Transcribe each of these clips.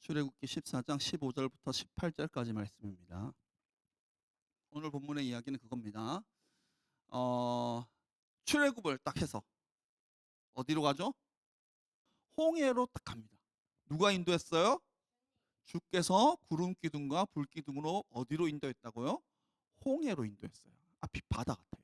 출애굽기 14장 15절부터 18절까지 말씀입니다. 오늘 본문의 이야기는 그겁니다. 출애굽을 딱 해서 어디로 가죠? 홍해로 딱 갑니다. 누가 인도했어요? 주께서 구름 기둥과 불 기둥으로 어디로 인도했다고요? 홍해로 인도했어요. 앞이 바다 같아요.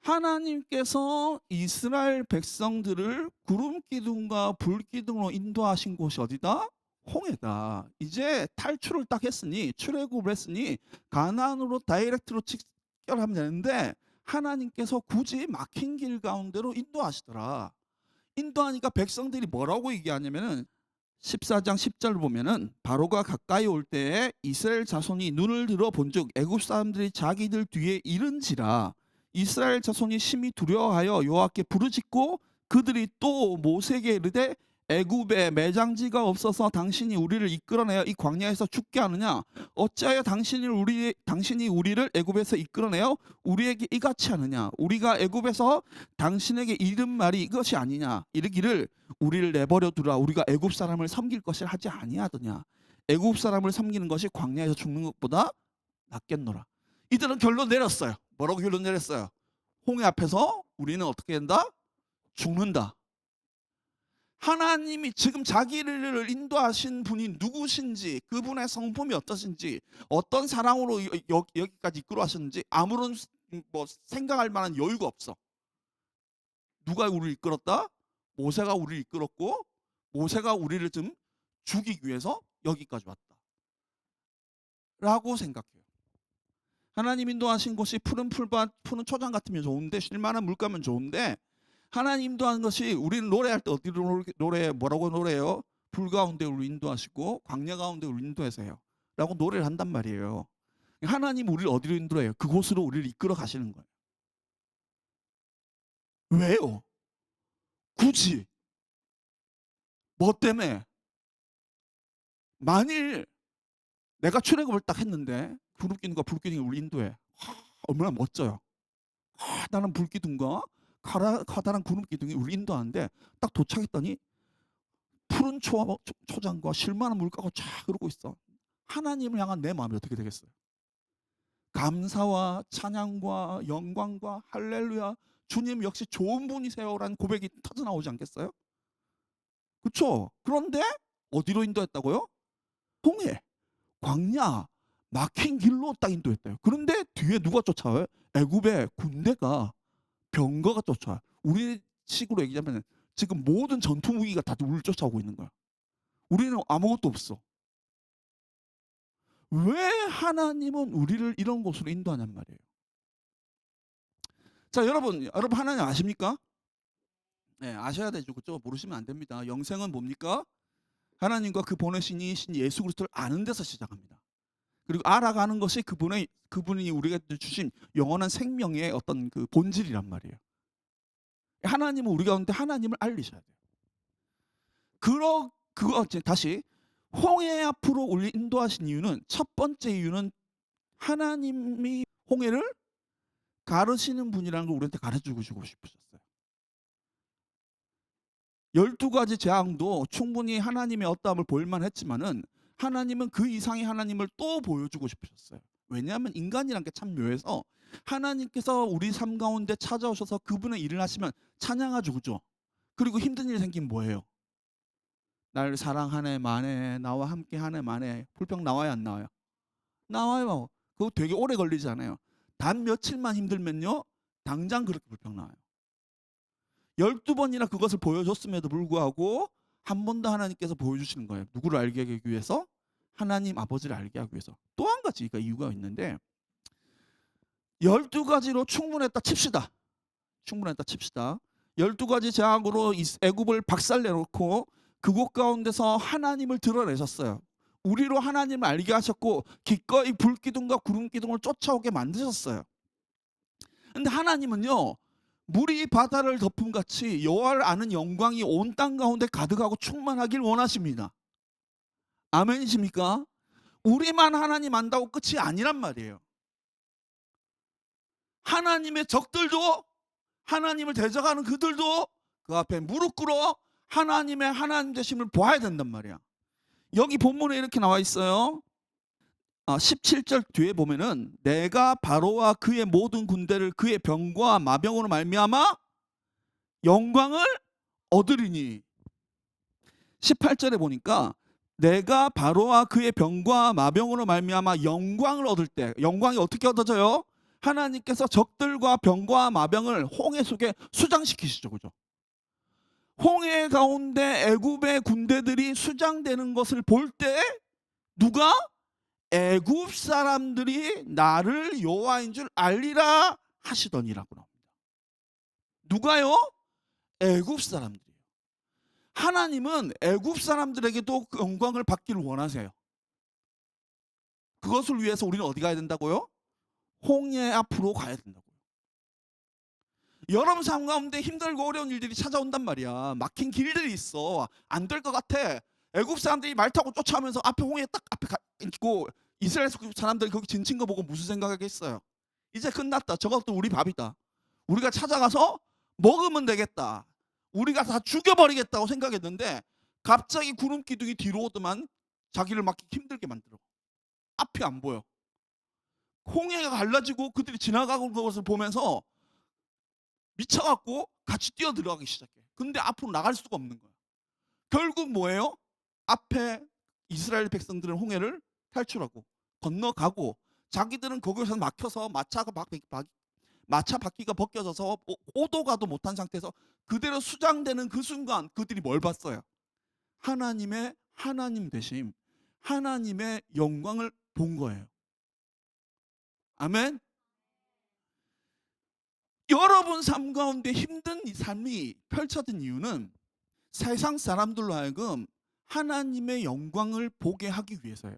하나님께서 이스라엘 백성들을 구름 기둥과 불 기둥으로 인도하신 곳이 어디다? 홍해다. 이제 탈출을 딱 했으니, 출애굽을 했으니 가나안으로 다이렉트로 직결하면 되는데 하나님께서 굳이 막힌 길 가운데로 인도하시더라. 인도하니까 백성들이 뭐라고 얘기하냐면은 14장 10절 보면은 바로가 가까이 올 때에 이스라엘 자손이 눈을 들어 본즉 애굽 사람들이 자기들 뒤에 이른지라. 이스라엘 자손이 심히 두려워하여 여호와께 부르짖고 그들이 또 모세에게 이르되 애굽에 매장지가 없어서 당신이 우리를 이끌어내어 이 광야에서 죽게 하느냐? 어찌하여 당신이 우리를 애굽에서 이끌어내어 우리에게 이같이 하느냐? 우리가 애굽에서 당신에게 이른 말이 이것이 아니냐? 이르기를 우리를 내버려 두라. 우리가 애굽 사람을 섬길 것을 하지 아니하더냐? 애굽 사람을 섬기는 것이 광야에서 죽는 것보다 낫겠노라. 이들은 결론 내렸어요. 뭐라고 결론 내렸어요? 홍해 앞에서 우리는 어떻게 된다? 죽는다. 하나님이 지금 자기를 인도하신 분이 누구신지, 그분의 성품이 어떠신지, 어떤 사랑으로 여기까지 이끌어하셨는지 아무런 생각할 만한 여유가 없어. 누가 우리를 이끌었다? 모세가 우리를 이끌었고, 모세가 우리를 좀 죽이기 위해서 여기까지 왔다 라고 생각해요. 하나님 인도하신 곳이 푸른 풀밭, 푸른 초장 같으면 좋은데, 쉴만한 물가면 좋은데, 하나님 인도하는 것이, 우리는 노래할 때 어디로 뭐라고 노래해요? 불 가운데 우리 인도하시고 광야 가운데 우리 인도하세요 라고 노래를 한단 말이에요. 하나님 우리를 어디로 인도해요? 그곳으로 우리를 이끌어 가시는 거예요. 왜요? 굳이 뭐 때문에? 만일 내가 출애굽을 딱 했는데 구름기둥과 불기둥이 우리 인도해. 얼마나 멋져요. 나는 불기둥과 커다란 구름기둥이 우리 인도하는데 딱 도착했더니 푸른 초장과 쉴만한 물가가 쫙 흐르고 있어. 하나님을 향한 내 마음이 어떻게 되겠어요? 감사와 찬양과 영광과 할렐루야, 주님 역시 좋은 분이세요라는 고백이 터져나오지 않겠어요? 그렇죠? 그런데 어디로 인도했다고요? 홍해, 광야, 막힌 길로 딱 인도했대요. 그런데 뒤에 누가 쫓아와요? 애굽의 군대가, 병거가 쫓아와요. 우리 식으로 얘기하면 지금 모든 전투 무기가 다 우리를 쫓아오고 있는 거야. 우리는 아무것도 없어. 왜 하나님은 우리를 이런 곳으로 인도하냔 말이에요. 자, 여러분 하나님 아십니까? 네, 아셔야 되죠. 그렇죠? 모르시면 안 됩니다. 영생은 뭡니까? 하나님과 그 보내신 이신 예수 그리스도를 아는 데서 시작합니다. 그리고 알아가는 것이 그분이 우리가 주신 영원한 생명의 어떤 그 본질이란 말이에요. 하나님은 우리 가운데 하나님을 알리셔야 돼요. 다시 홍해 앞으로 우리 인도하신 이유는, 첫 번째 이유는 하나님이 홍해를 가르시는 분이라는 걸 우리한테 가르치고 싶으셨어요. 12가지 재앙도 충분히 하나님의 어떠함을 보일만 했지만은 하나님은 그 이상의 하나님을 또 보여주고 싶으셨어요. 왜냐하면 인간이란 게 참 묘해서 하나님께서 우리 삶 가운데 찾아오셔서 그분의 일을 하시면 찬양하죠, 그죠? 그리고 힘든 일 생기면 뭐예요? 날 사랑하네 마네, 나와 함께 하네 마네. 불평 나와요, 안 나와요? 나와요. 그거 되게 오래 걸리잖아요. 단 며칠만 힘들면요, 당장 그렇게 불평 나와요. 12번이나 그것을 보여줬음에도 불구하고 한 번 더 하나님께서 보여주시는 거예요. 누구를 알게 하기 위해서? 하나님 아버지를 알게 하기 위해서. 또 한 가지가 이유가 있는데, 12가지로 충분했다 칩시다. 12가지 재앙으로 애굽을 박살내놓고 그곳 가운데서 하나님을 드러내셨어요. 우리로 하나님을 알게 하셨고 기꺼이 불기둥과 구름기둥을 쫓아오게 만드셨어요. 근데 하나님은요, 물이 바다를 덮음같이 여호와를 아는 영광이 온 땅 가운데 가득하고 충만하길 원하십니다. 아멘이십니까? 우리만 하나님 안다고 끝이 아니란 말이에요. 하나님의 적들도, 하나님을 대적하는 그들도 그 앞에 무릎 꿇어 하나님의 하나님 되심을 보아야 된단 말이야. 여기 본문에 이렇게 나와 있어요. 17절 뒤에 보면은 내가 바로와 그의 모든 군대를 그의 병과 마병으로 말미암아 영광을 얻으리니. 18절에 보니까 내가 바로와 그의 병과 마병으로 말미암아 영광을 얻을 때, 영광이 어떻게 얻어져요? 하나님께서 적들과 병과 마병을 홍해 속에 수장시키시죠. 그죠? 홍해 가운데 애굽의 군대들이 수장되는 것을 볼 때 누가? 애굽 사람들이 나를 여호와인 줄 알리라 하시더니라고 나옵니다. 누가요? 애굽 사람들이에요. 하나님은 애굽 사람들에게도 그 영광을 받기를 원하세요. 그것을 위해서 우리는 어디 가야 된다고요? 홍해 앞으로 가야 된다고요. 여러분 삶 가운데 힘들고 어려운 일들이 찾아온단 말이야. 막힌 길들이 있어. 안 될 것 같아. 애굽 사람들이 말 타고 쫓아오면서 앞에 홍해 딱 앞에 있고 이스라엘 사람들이 거기 진친 거 보고 무슨 생각하겠어요? 이제 끝났다. 저것도 우리 밥이다. 우리가 찾아가서 먹으면 되겠다. 우리가 다 죽여버리겠다고 생각했는데 갑자기 구름 기둥이 뒤로 오더만 자기를 막기 힘들게 만들어. 앞이 안 보여. 홍해가 갈라지고 그들이 지나가는 것을 보면서 미쳐갖고 같이 뛰어들어가기 시작해. 근데 앞으로 나갈 수가 없는 거야. 결국 뭐예요? 앞에 이스라엘 백성들은 홍해를 탈출하고 건너가고 자기들은 거기서 막혀서 마차 바퀴가 벗겨져서 오도 가도 못한 상태에서 그대로 수장되는 그 순간 그들이 뭘 봤어요? 하나님의 하나님 되심, 하나님의 영광을 본 거예요. 아멘. 여러분 삶 가운데 힘든 이 삶이 펼쳐진 이유는 세상 사람들로 하여금 하나님의 영광을 보게 하기 위해서예요.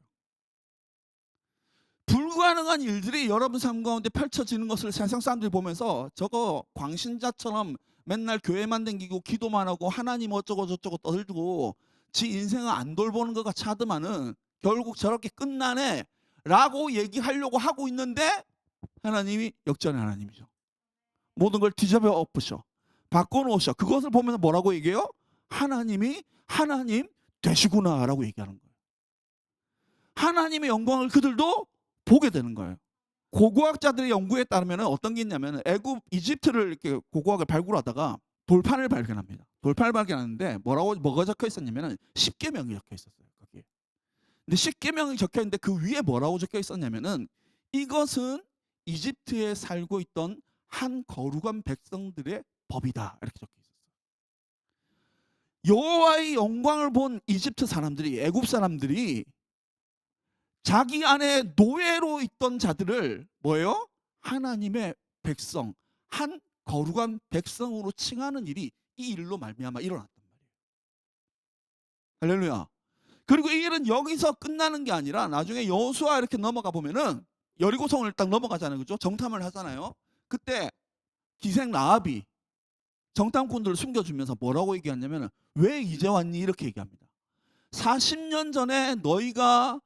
불가능한 일들이 여러분 삶 가운데 펼쳐지는 것을 세상 사람들이 보면서 저거 광신자처럼 맨날 교회만 댕기고 기도만 하고 하나님 어쩌고 저쩌고 떠들고 지 인생을 안 돌보는 것 같이 하더만은 결국 저렇게 끝나네 라고 얘기하려고 하고 있는데 하나님이 역전의 하나님이죠. 모든 걸 뒤집어 엎으셔. 바꿔놓으셔. 그것을 보면서 뭐라고 얘기해요? 하나님이 하나님 되시구나 라고 얘기하는 거예요. 하나님의 영광을 그들도 보게 되는 거예요. 고고학자들의 연구에 따르면 어떤 게 있냐면 애굽 이집트를 이렇게 고고학을 발굴하다가 돌판을 발견합니다. 돌판을 발견하는데 뭐가 적혀 있었냐면 10계명이 적혀 있었어요. 거기에. 근데 10계명이 적혀 있는데 그 위에 뭐라고 적혀 있었냐면은 이것은 이집트에 살고 있던 한 거룩한 백성들의 법이다. 이렇게 적혀 있었어요. 여호와의 영광을 본 이집트 사람들이, 애굽 사람들이 자기 안에 노예로 있던 자들을 뭐예요? 하나님의 백성, 한 거룩한 백성으로 칭하는 일이 이 일로 말미암아 일어났단 말이에요. 할렐루야. 그리고 이 일은 여기서 끝나는 게 아니라 나중에 여호수아 이렇게 넘어가 보면은 여리고성을 딱 넘어가잖아요. 그죠? 정탐을 하잖아요. 그때 기생 라합이 정탐꾼들을 숨겨주면서 뭐라고 얘기하냐면 왜 이제 왔니? 이렇게 얘기합니다. 40년 전에 너희가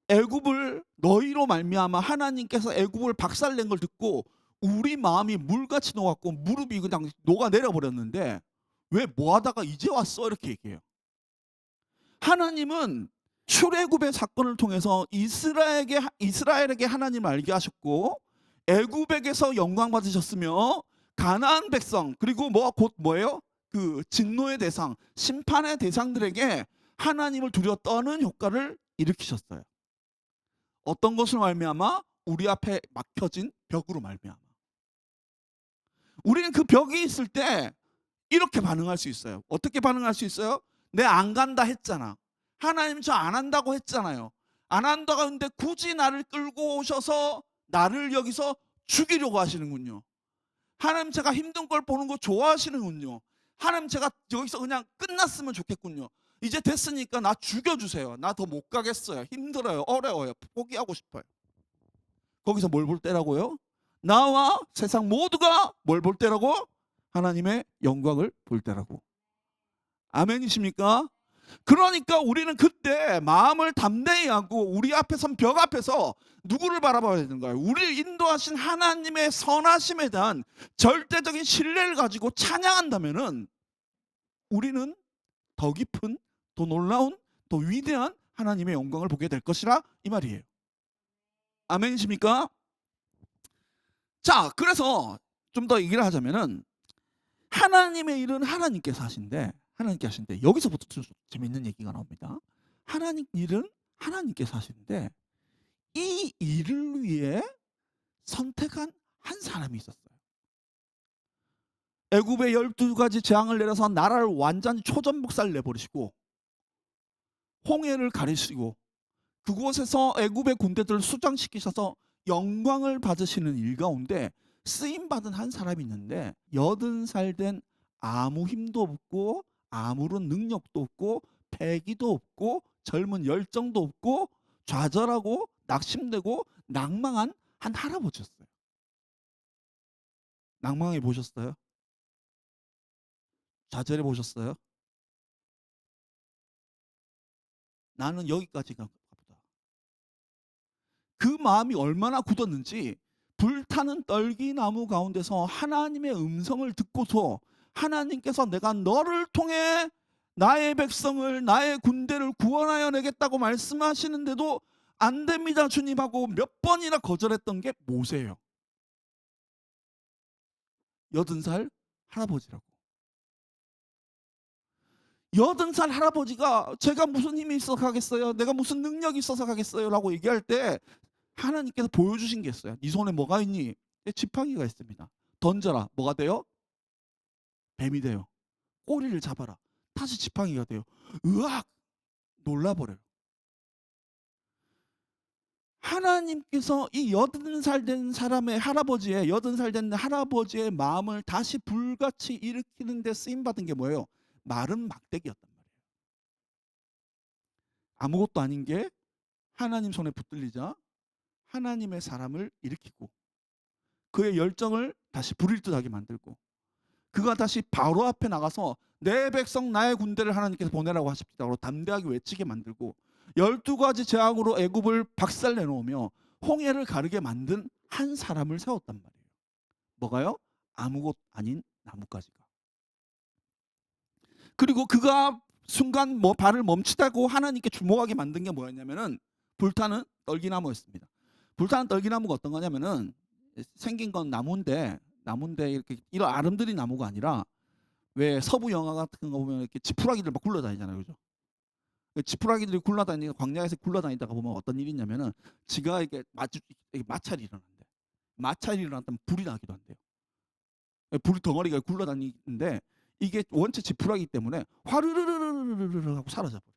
애굽을 너희로 말미암아 하나님께서 애굽을 박살낸 걸 듣고 우리 마음이 물같이 녹았고 무릎이 그냥 녹아내려 버렸는데 왜 뭐하다가 이제 왔어? 이렇게 얘기해요. 하나님은 출애굽의 사건을 통해서 이스라엘에게 하나님을 알게 하셨고 애굽에게서 영광 받으셨으며 가나안 백성 그리고 곧 뭐예요? 그 진노의 대상, 심판의 대상들에게 하나님을 두려 떠는 효과를 일으키셨어요. 어떤 것을 말미암아? 우리 앞에 막혀진 벽으로 말미암아. 우리는 그 벽이 있을 때 이렇게 반응할 수 있어요. 어떻게 반응할 수 있어요? 내 안 간다 했잖아. 하나님 저 안 한다고 했잖아요. 안 한다고 했는데 굳이 나를 끌고 오셔서 나를 여기서 죽이려고 하시는군요. 하나님 제가 힘든 걸 보는 거 좋아하시는군요. 하나님 제가 여기서 그냥 끝났으면 좋겠군요. 이제 됐으니까 나 죽여주세요. 나 더 못 가겠어요. 힘들어요. 어려워요. 포기하고 싶어요. 거기서 뭘 볼 때라고요? 나와 세상 모두가 뭘 볼 때라고? 하나님의 영광을 볼 때라고. 아멘이십니까? 그러니까 우리는 그때 마음을 담대히 하고 우리 앞에 선 벽 앞에서 누구를 바라봐야 되는 거예요? 우리를 인도하신 하나님의 선하심에 대한 절대적인 신뢰를 가지고 찬양한다면은 우리는 더 깊은, 더 놀라운, 더 위대한 하나님의 영광을 보게 될 것이라 이 말이에요. 아멘이십니까? 자, 그래서 좀 더 얘기를 하자면은 하나님의 일은 하나님께서 하시는데 여기서부터 좀 재밌는 얘기가 나옵니다. 하나님 일은 하나님께서 하시는데 이 일을 위해 선택한 한 사람이 있었어요. 애굽에 12가지 재앙을 내려서 나라를 완전히 초전복살 내버리시고 홍해를 가리시고 그곳에서 애굽의 군대들을 수장시키셔서 영광을 받으시는 일 가운데 쓰임받은 한 사람이 있는데 80살 된 아무 힘도 없고 아무런 능력도 없고 패기도 없고 젊은 열정도 없고 좌절하고 낙심되고 낭망한 한 할아버지였어요. 낭망해 보셨어요? 좌절해 보셨어요? 나는 여기까지가 보다. 그 마음이 얼마나 굳었는지 불타는 떨기나무 가운데서 하나님의 음성을 듣고서 하나님께서 내가 너를 통해 나의 백성을 나의 군대를 구원하여 내겠다고 말씀하시는데도 안 됩니다 주님 하고 몇 번이나 거절했던 게 모세예요. 80살 할아버지라고. 80살 할아버지가 제가 무슨 힘이 있어서 가겠어요? 내가 무슨 능력이 있어서 가겠어요? 라고 얘기할 때 하나님께서 보여주신 게 있어요. 네 손에 뭐가 있니? 지팡이가 있습니다. 던져라. 뭐가 돼요? 뱀이 돼요. 꼬리를 잡아라. 다시 지팡이가 돼요. 으악! 놀라버려요. 하나님께서 이 80살 된 사람의 할아버지의 80살 된 할아버지의 마음을 다시 불같이 일으키는 데 쓰임 받은 게 뭐예요? 마른 막대기였단 말이에요. 아무것도 아닌 게 하나님 손에 붙들리자 하나님의 사람을 일으키고 그의 열정을 다시 불일 듯하게 만들고 그가 다시 바로 앞에 나가서 내 백성 나의 군대를 하나님께서 보내라고 하십시다고 담대하게 외치게 만들고 12가지 재앙으로 애굽을 박살내 놓으며 홍해를 가르게 만든 한 사람을 세웠단 말이에요. 뭐가요? 아무것 아닌 나뭇가지가. 그리고 그가 순간 발을 멈추다고 하나님께 주목하게 만든 게 뭐였냐면은 불타는 떨기나무였습니다. 불타는 떨기나무가 어떤 거냐면은 생긴 건 나무인데 이렇게 이런 아름드린 나무가 아니라 왜 서부 영화 같은 거 보면 이렇게 지푸라기들 막 굴러다니잖아요, 그죠? 지푸라기들이 굴러다니는 광야에서 굴러다니다가 보면 어떤 일이 있냐면은 지가 이렇게 마찰이 일어난대. 마찰이 일어났다면 불이 나기도 한대요. 불이 덩어리가 굴러다니는데 이게 원체 지푸라기 때문에 화르르르르르르 하고 사라져버려.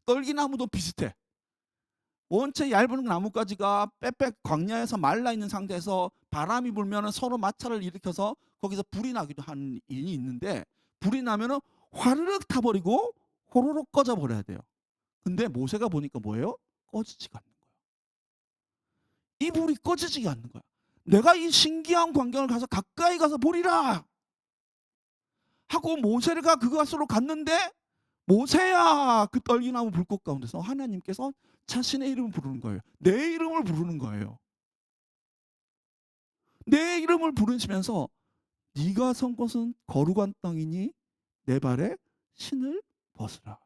떨기나무도 비슷해. 원체 얇은 나뭇가지가 빽빽 광야에서 말라 있는 상태에서 바람이 불면 서로 마찰을 일으켜서 거기서 불이 나기도 하는 일이 있는데 불이 나면은 화르륵 타버리고 호로록 꺼져버려야 돼요. 근데 모세가 보니까 뭐예요? 꺼지지가 않는 거야. 이 불이 꺼지지가 않는 거야. 내가 이 신기한 광경을 가서 가까이 가서 보리라 하고 모세가 그것으로 갔는데 모세야 그 떨기나무 불꽃 가운데서 하나님께서 자신의 이름을 부르는 거예요. 내 이름을 부르는 거예요. 내 이름을 부르시면서 네가 선 곳은 거룩한 땅이니 내 발에 신을 벗으라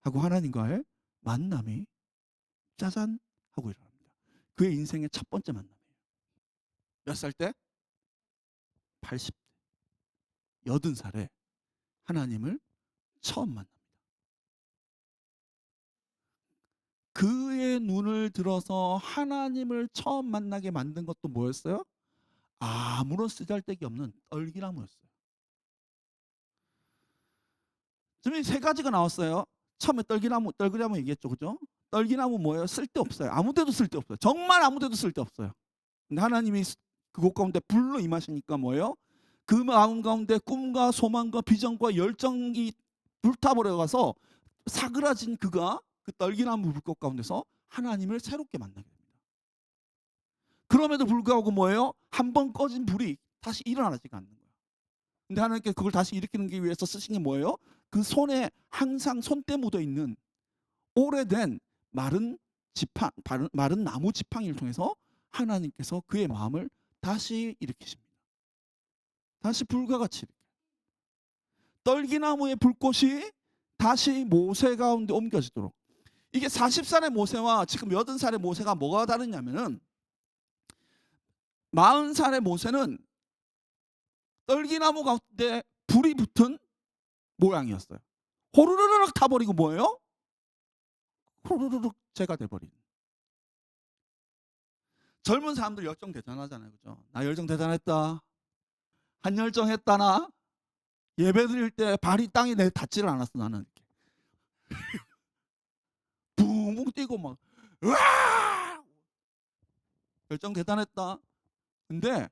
하고 하나님과의 만남이 짜잔 하고 일어납니다. 그의 인생의 첫 번째 만남이에요. 몇 살 때? 80대. 80살에 하나님을 처음 만납니다. 그의 눈을 들어서 하나님을 처음 만나게 만든 것도 뭐였어요? 아무런 쓰잘데기 없는 떨기나무였어요. 지금 세 가지가 나왔어요. 처음에 떨기나무 얘기했죠, 그죠? 떨기나무 뭐예요? 쓸데없어요. 아무데도 쓸데없어요. 정말 아무데도 쓸데없어요. 근데 하나님이 그곳 가운데 불로 임하시니까 뭐예요? 그 마음 가운데 꿈과 소망과 비전과 열정이 불타버려가서 사그라진 그가 그 떨기나무 불꽃 가운데서 하나님을 새롭게 만나게 됩니다. 그럼에도 불구하고 뭐예요? 한 번 꺼진 불이 다시 일어나지가 않는 거예요. 근데 하나님께 그걸 다시 일으키기 위해서 쓰신 게 뭐예요? 그 손에 항상 손때 묻어 있는 오래된 마른 마른 나무 지팡이를 통해서 하나님께서 그의 마음을 다시 일으키십니다. 다시 불과 같이 떨기나무의 불꽃이 다시 모세 가운데 옮겨지도록. 이게 40살의 모세와 지금 80살의 모세가 뭐가 다르냐면은 40살의 모세는 떨기나무 가운데 불이 붙은 모양이었어요. 호루르륵 타버리고 뭐예요? 호루르륵 죄가 돼버린. 젊은 사람들 열정 대단하잖아요. 그죠? 나 열정 대단했다. 한열정 했다. 나 예배 드릴 때 발이 땅에 닿지를 않았어. 나는 이렇게 붕붕 뛰고 막 으아! 열정 대단했다. 근데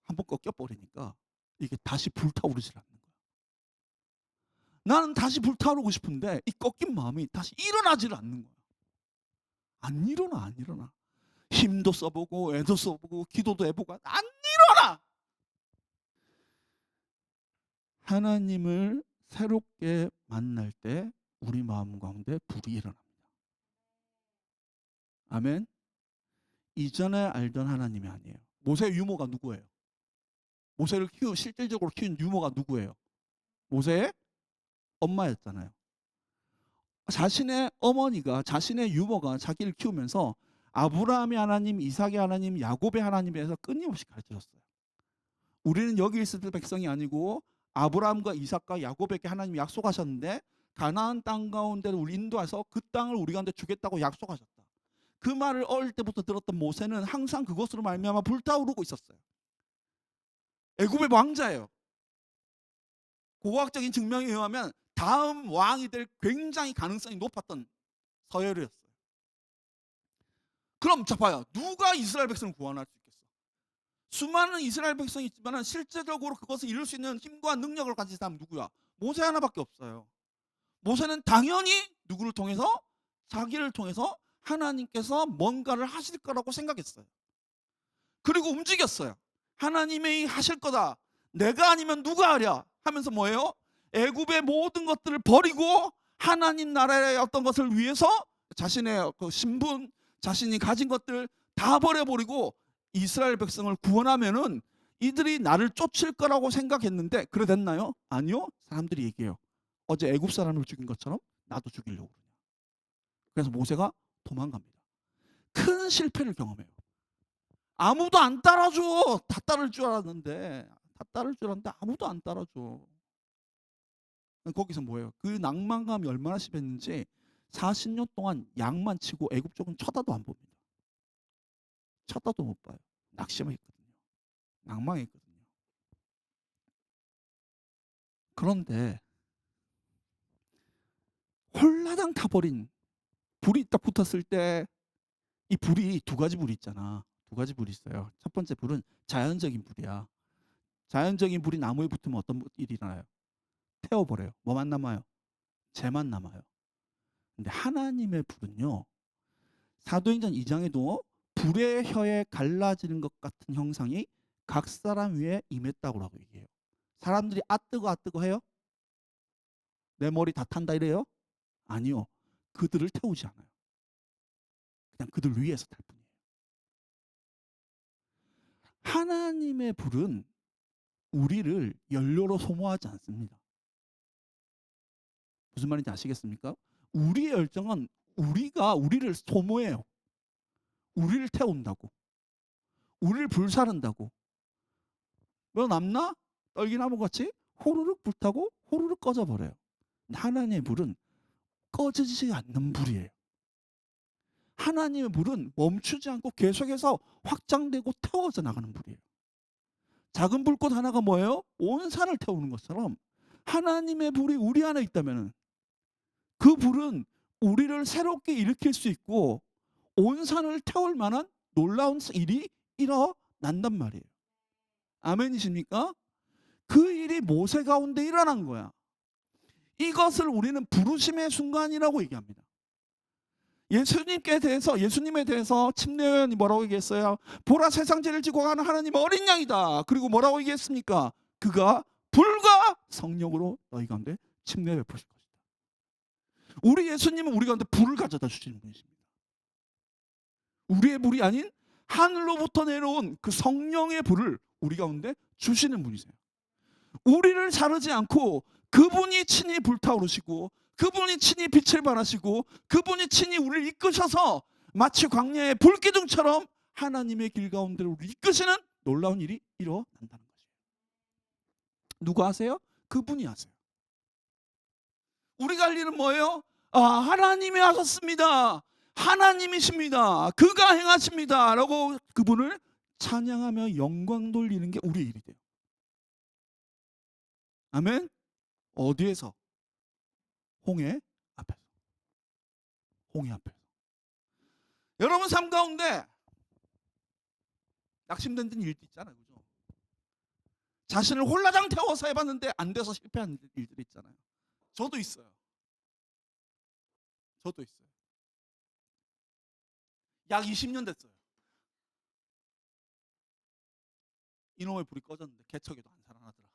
한번 꺾여버리니까 이게 다시 불타오르질 않는 거야. 나는 다시 불타오르고 싶은데 이 꺾인 마음이 다시 일어나질 않는 거야. 안 일어나. 힘도 써보고 애도 써보고 기도도 해보고 안 일어나. 하나님을 새롭게 만날 때 우리 마음 가운데 불이 일어납니다. 아멘. 이전에 알던 하나님이 아니에요. 모세의 유모가 누구예요? 모세를 실질적으로 키운 유모가 누구예요? 모세의 엄마였잖아요. 자신의 어머니가, 자신의 유모가 자기를 키우면서 아브라함의 하나님, 이삭의 하나님, 야곱의 하나님에 대해서 끊임없이 가르쳐줬어요. 우리는 여기 있을 백성이 아니고 아브라함과 이삭과 야곱에게 하나님이 약속하셨는데 가나안 땅 가운데를 우리 인도해서 그 땅을 우리한테 주겠다고 약속하셨다. 그 말을 어릴 때부터 들었던 모세는 항상 그것으로 말미암아 불타오르고 있었어요. 애굽의 왕자예요. 고고학적인 증명에 의하면 다음 왕이 될 굉장히 가능성이 높았던 서열이었어요. 그럼 자 봐요. 누가 이스라엘 백성을 구원할 수 있겠어? 수많은 이스라엘 백성이 있지만 실제적으로 그것을 이룰 수 있는 힘과 능력을 가진 사람은 누구야? 모세 하나밖에 없어요. 모세는 당연히 누구를 통해서? 자기를 통해서 하나님께서 뭔가를 하실 거라고 생각했어요. 그리고 움직였어요. 하나님이 하실 거다. 내가 아니면 누가 하랴 하면서 뭐예요? 애굽의 모든 것들을 버리고 하나님 나라의 어떤 것을 위해서 자신의 그 신분, 자신이 가진 것들 다 버려버리고 이스라엘 백성을 구원하면은 이들이 나를 쫓을 거라고 생각했는데 그래 됐나요? 아니요. 사람들이 얘기해요. 어제 애굽 사람을 죽인 것처럼 나도 죽이려고 그러냐. 그래서 모세가 도망갑니다. 큰 실패를 경험해요. 아무도 안 따라줘. 다 따를 줄 알았는데 아무도 안 따라줘. 거기서 뭐예요? 그 낭만감이 얼마나 심했는지 40년 동안 양만 치고 애굽 쪽은 쳐다도 안 봅니다. 쳐다도 못 봐요. 낙심했거든요. 낭망했거든요. 그런데 홀라당 타버린 불이 딱 붙었을 때 이 불이 두 가지 불이 있잖아. 두 가지 불이 있어요. 첫 번째 불은 자연적인 불이야. 자연적인 불이 나무에 붙으면 어떤 일이 일어나요? 태워버려요. 뭐만 남아요? 재만 남아요. 근데 하나님의 불은요. 사도행전 2장에도 불의 혀에 갈라지는 것 같은 형상이 각 사람 위에 임했다고 얘기해요. 사람들이 아뜨거 해요? 내 머리 다 탄다 이래요? 아니요. 그들을 태우지 않아요. 그냥 그들 위에서 탈 뿐이에요. 하나님의 불은 우리를 연료로 소모하지 않습니다. 무슨 말인지 아시겠습니까? 우리의 열정은 우리를 소모해요. 우리를 태운다고. 우리를 불사른다고. 뭐 남나? 떨기나무같이 호루룩 불타고 호루룩 꺼져버려요. 하나님의 불은 꺼지지 않는 불이에요. 하나님의 불은 멈추지 않고 계속해서 확장되고 태워져 나가는 불이에요. 작은 불꽃 하나가 뭐예요? 온 산을 태우는 것처럼 하나님의 불이 우리 안에 있다면 그 불은 우리를 새롭게 일으킬 수 있고 온 산을 태울 만한 놀라운 일이 일어난단 말이에요. 아멘이십니까? 그 일이 모세 가운데 일어난 거야. 이것을 우리는 부르심의 순간이라고 얘기합니다. 예수님에 대해서 침례요한이 뭐라고 얘기했어요? 보라 세상 죄를 지고 가는 하나님 어린 양이다. 그리고 뭐라고 얘기했습니까? 그가 불과 성령으로 너희 가운데 침례 베푸실 것이다. 우리 예수님은 우리 가운데 불을 가져다 주시는 분이십니다. 우리의 불이 아닌 하늘로부터 내려온 그 성령의 불을 우리 가운데 주시는 분이세요. 우리를 자르지 않고 그분이 친히 불타오르시고 그분이 친히 빛을 발하시고 그분이 친히 우리를 이끄셔서 마치 광야의 불기둥처럼 하나님의 길 가운데로 우리를 이끄시는 놀라운 일이 일어난다는 거죠. 누가 하세요? 그분이 하세요. 우리가 할 일은 뭐예요? 하나님이 하셨습니다. 하나님이십니다. 그가 행하십니다. 라고 그분을 찬양하며 영광 돌리는 게 우리의 일이 돼요. 아멘. 어디에서? 홍해 앞에서. 홍해 앞에서. 여러분 삶 가운데 낙심된 일도 있잖아요. 그죠? 자신을 홀라당 태워서 해봤는데 안 돼서 실패한 일들이 있잖아요. 저도 있어요. 저도 있어요. 약 20년 됐어요. 이놈의 불이 꺼졌는데 개척에도 안 살아나더라.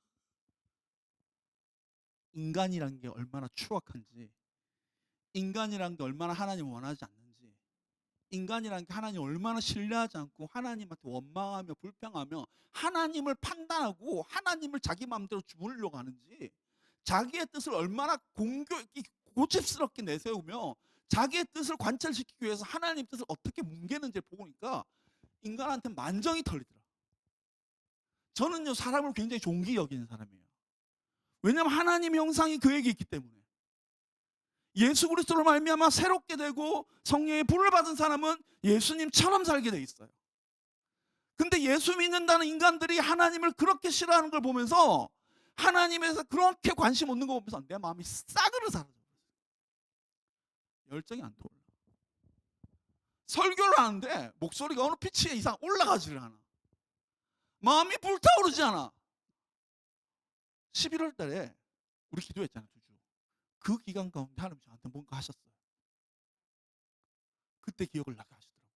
인간이란 게 얼마나 추악한지, 인간이란 게 얼마나 하나님 원하지 않는지, 인간이란 게 하나님 얼마나 신뢰하지 않고 하나님한테 원망하며 불평하며 하나님을 판단하고 하나님을 자기 마음대로 주물려고 하는지, 자기의 뜻을 얼마나 고집스럽게 내세우며 자기의 뜻을 관철시키기 위해서 하나님 뜻을 어떻게 뭉개는지 보니까 인간한테 만정이 털리더라. 저는요 사람을 굉장히 존귀 여기는 사람이에요. 왜냐하면 하나님의 형상이 그에게 있기 때문에. 예수 그리스도로 말미암아 새롭게 되고 성령의 불을 받은 사람은 예수님처럼 살게 돼 있어요. 근데 예수 믿는다는 인간들이 하나님을 그렇게 싫어하는 걸 보면서 하나님에서 그렇게 관심 없는 거 보면서 내 마음이 싸그러 사라져요. 열정이 안 돌아. 설교를 하는데 목소리가 어느 피치 이상 올라가지를 않아. 마음이 불타오르지 않아. 11월 달에 우리 기도했잖아요. 2주. 그 기간 가운데 하나님 저한테 뭔가 하셨어요. 그때 기억을 나게 하시더라고요.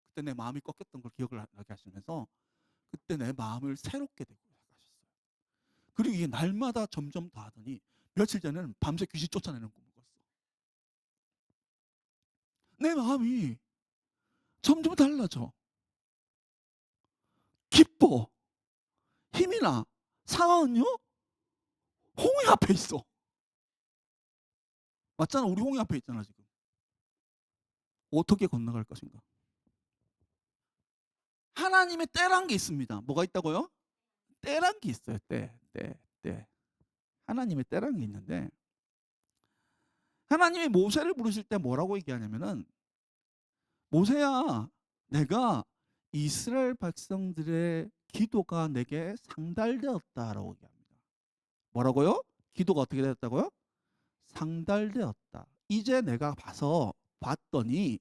그때 내 마음이 꺾였던 걸 기억을 나게 하시면서 그때 내 마음을 새롭게 되고 하셨어요. 그리고 이게 날마다 점점 더 하더니 며칠 전에는 밤새 귀신 쫓아내는 꿈을 꿨어. 내 마음이 점점 달라져. 기뻐. 힘이 나. 상황은요? 홍해 앞에 있어. 맞잖아. 우리 홍해 앞에 있잖아 지금. 어떻게 건너갈 것인가? 하나님의 때란 게 있습니다. 뭐가 있다고요? 때란 게 있어요. 때. 하나님의 때란 게 있는데 하나님이 모세를 부르실 때 뭐라고 얘기하냐면은 모세야 내가 이스라엘 백성들의 기도가 내게 상달되었다라고 얘기합니다. 뭐라고요? 기도가 어떻게 되었다고요? 상달되었다. 이제 내가 봤더니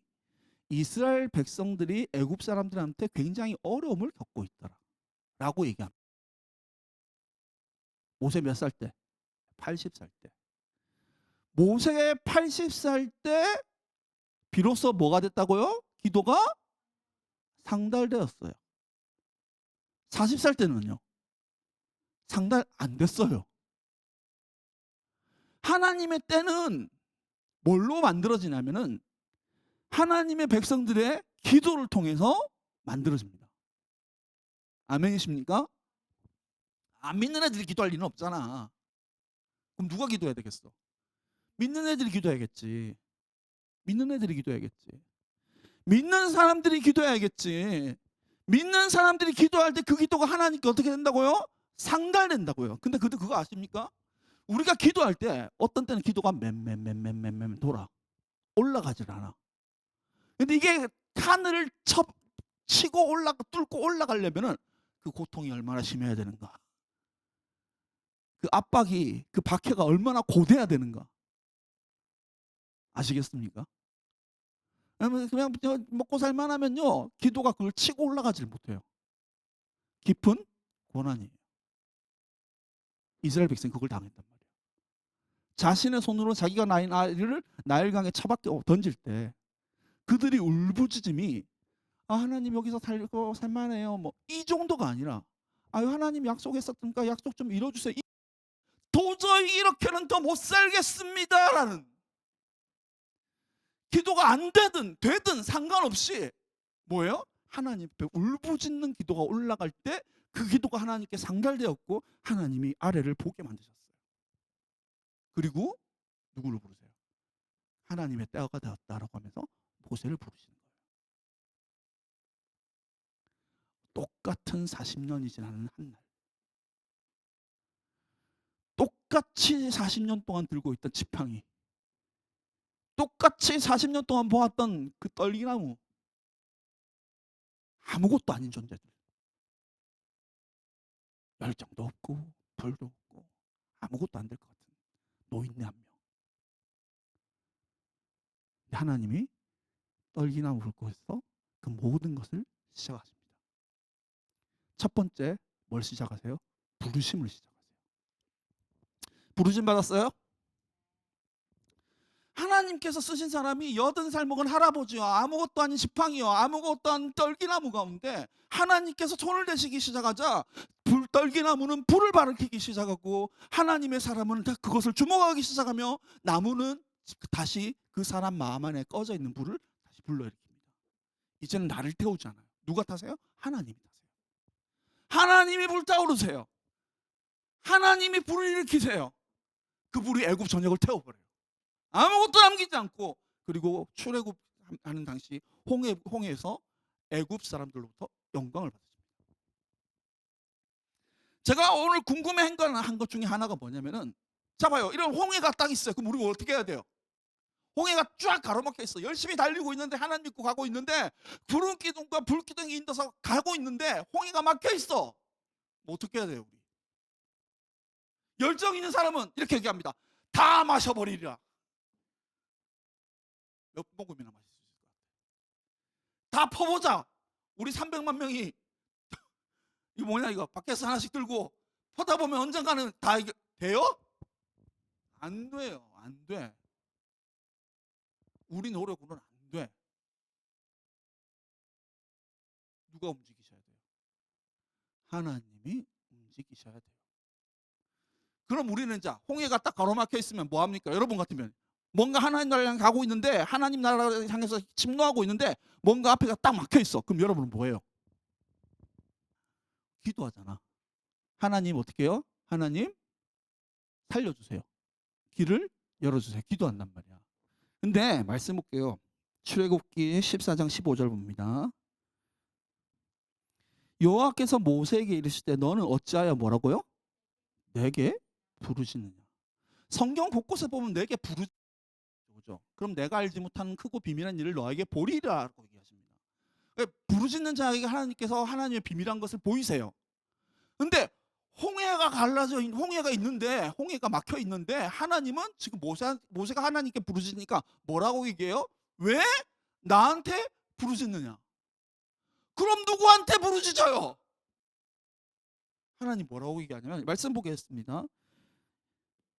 이스라엘 백성들이 애굽 사람들한테 굉장히 어려움을 겪고 있더라 라고 얘기합니다. 모세 몇 살 때? 80살 때. 모세 80살 때 비로소 뭐가 됐다고요? 기도가 상달되었어요. 40살 때는요? 상달 안 됐어요. 하나님의 때는 뭘로 만들어지냐면은 하나님의 백성들의 기도를 통해서 만들어집니다. 아멘이십니까? 안 믿는 애들이 기도할 리는 없잖아. 그럼 누가 기도해야 되겠어? 믿는 애들이 기도해야겠지. 믿는 애들이 기도해야겠지. 믿는 사람들이 기도해야겠지. 믿는 사람들이 기도할 때 그 기도가 하나님께 어떻게 된다고요? 상달된다고요. 근데 그거 아십니까? 우리가 기도할 때 어떤 때는 기도가 맴 돌아. 올라가질 않아. 근데 이게 하늘을 치고 뚫고 올라가려면은 그 고통이 얼마나 심해야 되는가. 그 압박이, 그 박해가 얼마나 고돼야 되는가. 아시겠습니까? 그냥 먹고 살만 하면요 기도가 그걸 치고 올라가질 못해요. 깊은 고난이에요. 이스라엘 백성이 그걸 당했단 말이에요. 자신의 손으로 자기가 낳은 아이를 나일강에 처박혀 던질 때 그들이 울부짖음이 하나님 여기서 살고 살만해요 뭐 이 정도가 아니라 하나님 약속했었으니까 약속 좀 이뤄주세요. 도저히 이렇게는 더 못 살겠습니다 라는 기도가 안 되든 상관없이 뭐예요? 하나님 앞에 울부짖는 기도가 올라갈 때 그 기도가 하나님께 상달되었고 하나님이 아래를 보게 만드셨어요. 그리고 누구를 부르세요? 하나님의 때가 되었다라고 하면서 모세를 부르시는 거예요. 똑같은 40년이 지나는 한날, 똑같이 40년 동안 들고 있던 지팡이, 똑같이 40년 동안 보았던 그 떨기나무, 아무것도 아닌 존재들, 열정도 없고 불도 없고 아무것도 안 될 것 같은 노인네 한 명. 하나님이 떨기나무 불꽃에서 그 모든 것을 시작하십니다. 첫 번째 뭘 시작하세요? 부르심을 시작하세요. 부르심 받았어요? 하나님께서 쓰신 사람이 80살 먹은 할아버지요, 아무것도 아닌 지팡이요, 아무것도 아닌 떨기나무 가운데 하나님께서 손을 대시기 시작하자 떨기나무는 불을 밝히기 시작하고 하나님의 사람은 다 그것을 주목하기 시작하며 나무는 다시 그 사람 마음 안에 꺼져 있는 불을 다시 불러일으킵니다. 이제는 나를 태우지 않아요. 누가 타세요? 하나님이 타세요. 하나님이 불타오르세요. 하나님이 불을 일으키세요. 그 불이 애굽 전역을 태워버려요. 아무것도 남기지 않고. 그리고 출애굽하는 당시 홍해에서 애굽 사람들로부터 영광을 받으십니다. 제가 오늘 궁금해한 것 중에 하나가 뭐냐면은, 자 봐요, 이런 홍해가 딱 있어요. 그럼 우리가 어떻게 해야 돼요? 홍해가 쫙 가로막혀 있어. 열심히 달리고 있는데, 하나님 믿고 가고 있는데, 구름 기둥과 불 기둥이 인도서 가고 있는데 홍해가 막혀 있어. 뭐 어떻게 해야 돼요? 우리 열정 있는 사람은 이렇게 얘기합니다. 다 마셔버리리라. 몇 모금이나 마실 수 있을 것 같아요? 다 퍼보자. 우리 300만 명이 이거 뭐냐, 이거 밖에서 하나씩 들고 퍼다 보면 언젠가는 다 이게 돼요? 안 돼요. 안 돼. 우리 노력으로는 안 돼. 누가 움직이셔야 돼요? 하나님이 움직이셔야 돼요. 그럼 우리는 자, 홍해가 딱 가로막혀 있으면 뭐 합니까? 여러분 같으면 뭔가 하나님 나라를 향해 가고 있는데, 하나님 나라를 향해서 침노하고 있는데 뭔가 앞에가 딱 막혀 있어. 그럼 여러분은 뭐예요? 기도하잖아. 하나님 어떻게 해요? 하나님 살려주세요. 길을 열어주세요. 기도한단 말이야. 근데 말씀 볼게요. 출애굽기 14장 15절 봅니다. 여호와께서 모세에게 이르시되 너는 어찌하여 뭐라고요? 내게 부르시느냐. 성경 곳곳에 보면 내게 부르죠. 그럼 내가 알지 못하는 크고 비밀한 일을 너에게 보리라고 얘기하십니다. 부르짖는 자에게 하나님께서 하나님의 비밀한 것을 보이세요. 근데 홍해가 있는데, 홍해가 막혀 있는데 하나님은 지금 모세가 하나님께 부르짖으니까 뭐라고 얘기해요? 왜 나한테 부르짖느냐? 그럼 누구한테 부르짖어요? 하나님 뭐라고 얘기하냐면, 말씀 보겠습니다.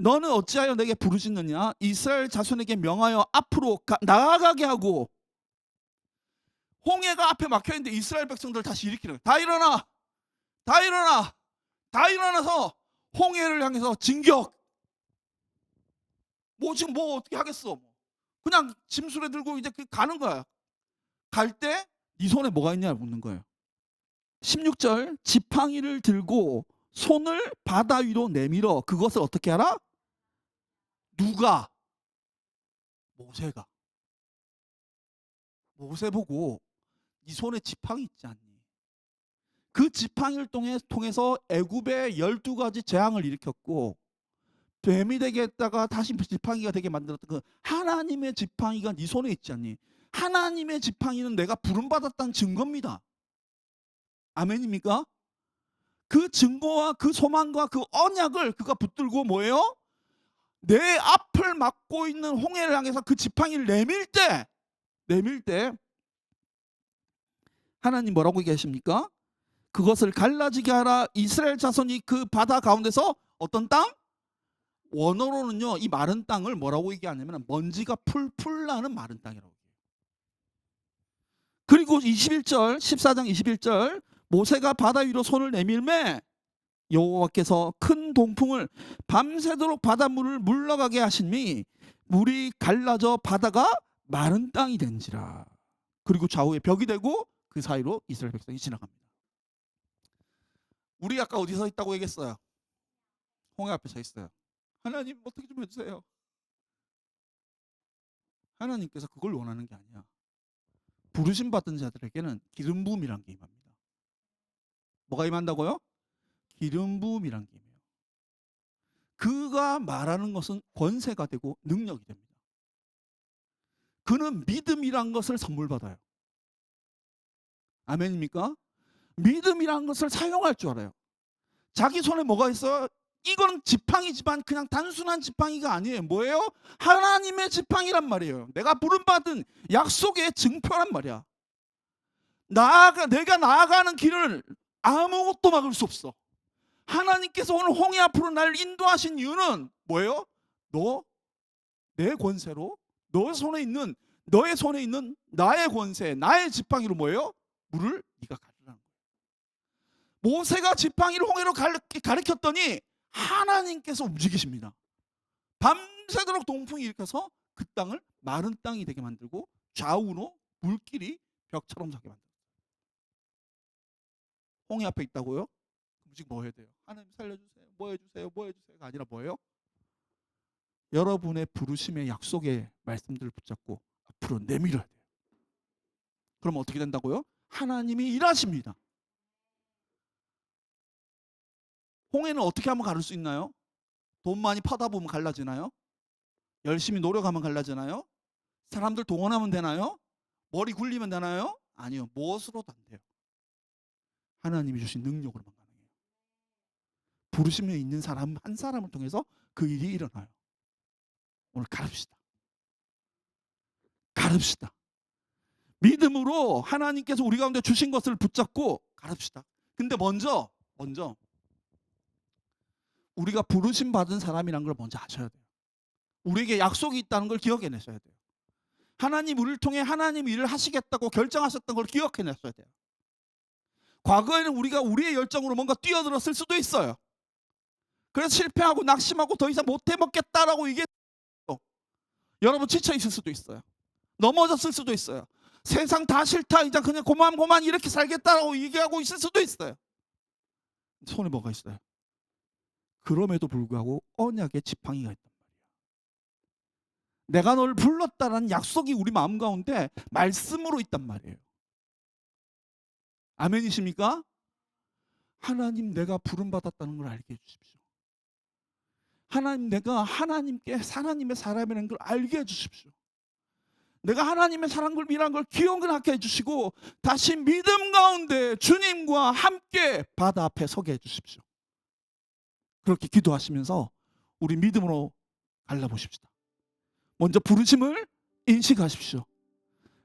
너는 어찌하여 내게 부르짖느냐? 이스라엘 자손에게 명하여 앞으로 나아가게 하고. 홍해가 앞에 막혀있는데 이스라엘 백성들 다시 일으키는 거예요. 다 일어나, 다 일어나, 다 일어나서 홍해를 향해서 진격. 뭐 지금 뭐 어떻게 하겠어? 그냥 짐수레 들고 이제 가는 거야. 갈 때 네 손에 뭐가 있냐 묻는 거예요. 16절, 지팡이를 들고 손을 바다 위로 내밀어 그것을 어떻게 하라? 누가? 모세가. 모세 보고 네 손에 지팡이 있지 않니? 그 지팡이를 통해서 애굽의 12가지 재앙을 일으켰고 뱀이 되게 했다가 다시 지팡이가 되게 만들었던 그 하나님의 지팡이가 네 손에 있지 않니? 하나님의 지팡이는 내가 부름받았다는 증거입니다. 아멘입니까? 그 증거와 그 소망과 그 언약을 그가 붙들고 뭐예요? 내 앞을 막고 있는 홍해를 향해서 그 지팡이를 내밀 때 하나님 뭐라고 얘기하십니까? 그것을 갈라지게 하라. 이스라엘 자손이 그 바다 가운데서 어떤 땅? 원어로는요, 이 마른 땅을 뭐라고 얘기하냐면 먼지가 풀풀 나는 마른 땅이라고 해요. 그리고 21절, 14장 21절, 모세가 바다 위로 손을 내밀매 여호와께서 큰 동풍을 밤새도록 바닷물을 물러가게 하시니 물이 갈라져 바다가 마른 땅이 된지라. 그리고 좌우에 벽이 되고 그 사이로 이스라엘 백성이 지나갑니다. 우리 아까 어디 서 있다고 얘기했어요? 홍해 앞에 서 있어요. 하나님 어떻게 좀 해주세요. 하나님께서 그걸 원하는 게 아니야. 부르심 받은 자들에게는 기름 부음이란 게 임합니다. 뭐가 임한다고요? 기름 부음이란 게 임해요. 그가 말하는 것은 권세가 되고 능력이 됩니다. 그는 믿음이란 것을 선물 받아요. 아멘입니까? 믿음이란 것을 사용할 줄 알아요. 자기 손에 뭐가 있어요? 이건 지팡이지만 그냥 단순한 지팡이가 아니에요. 뭐예요? 하나님의 지팡이란 말이에요. 내가 부름받은 약속의 증표란 말이야. 내가 나아가는 길을 아무것도 막을 수 없어. 하나님께서 오늘 홍해 앞으로 날 인도하신 이유는 뭐예요? 내 권세로 너의 손에 있는 나의 권세, 나의 지팡이로 뭐예요? 물을 네가 가르라는 거예요. 모세가 지팡이를 홍해로 가리켰더니 하나님께서 움직이십니다. 밤새도록 동풍이 일으켜서 그 땅을 마른 땅이 되게 만들고 좌우로 물길이 벽처럼 서게 만들어요. 홍해 앞에 있다고요? 그럼 지금 뭐 해야 돼요? 하나님 살려주세요. 뭐 해주세요. 뭐 해주세요가 아니라 뭐예요? 여러분의 부르심의 약속의 말씀들을 붙잡고 앞으로 내밀어야 돼요. 그럼 어떻게 된다고요? 하나님이 일하십니다. 홍해는 어떻게 하면 가를 수 있나요? 돈 많이 퍼다 보면 갈라지나요? 열심히 노력하면 갈라지나요? 사람들 동원하면 되나요? 머리 굴리면 되나요? 아니요. 무엇으로도 안 돼요. 하나님이 주신 능력으로만 가능해요. 부르심에 있는 사람 한 사람을 통해서 그 일이 일어나요. 오늘 가릅시다. 가릅시다. 믿음으로 하나님께서 우리 가운데 주신 것을 붙잡고 가릅시다. 근데 먼저 우리가 부르심 받은 사람이란 걸 먼저 아셔야 돼요. 우리에게 약속이 있다는 걸 기억해내셔야 돼요. 하나님 우리를 통해 하나님 일을 하시겠다고 결정하셨던 걸 기억해내셔야 돼요. 과거에는 우리가 우리의 열정으로 뭔가 뛰어들었을 수도 있어요. 그래서 실패하고 낙심하고 더 이상 못 해먹겠다라고 얘기했어요. 여러분 지쳐 있을 수도 있어요. 넘어졌을 수도 있어요. 세상 다 싫다 이제 그냥 고만 이렇게 살겠다라고 얘기하고 있을 수도 있어요. 손에 뭐가 있어요? 그럼에도 불구하고 언약의 지팡이가 있단 말이야. 내가 널 불렀다라는 약속이 우리 마음 가운데 말씀으로 있단 말이에요. 아멘이십니까? 하나님 내가 부름받았다는 걸 알게 해주십시오. 하나님 내가 하나님의 사람이라는 걸 알게 해주십시오. 내가 하나님의 사랑이라는 걸 기억나게 해주시고 다시 믿음 가운데 주님과 함께 바다 앞에 서게 해주십시오. 그렇게 기도하시면서 우리 믿음으로 갈라보십시다. 먼저 부르심을 인식하십시오.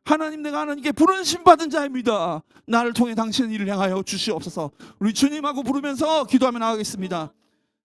하나님 내가 하나님께 부르심 받은 자입니다. 나를 통해 당신의 일을 향하여 주시옵소서. 우리 주님하고 부르면서 기도하며 나가겠습니다.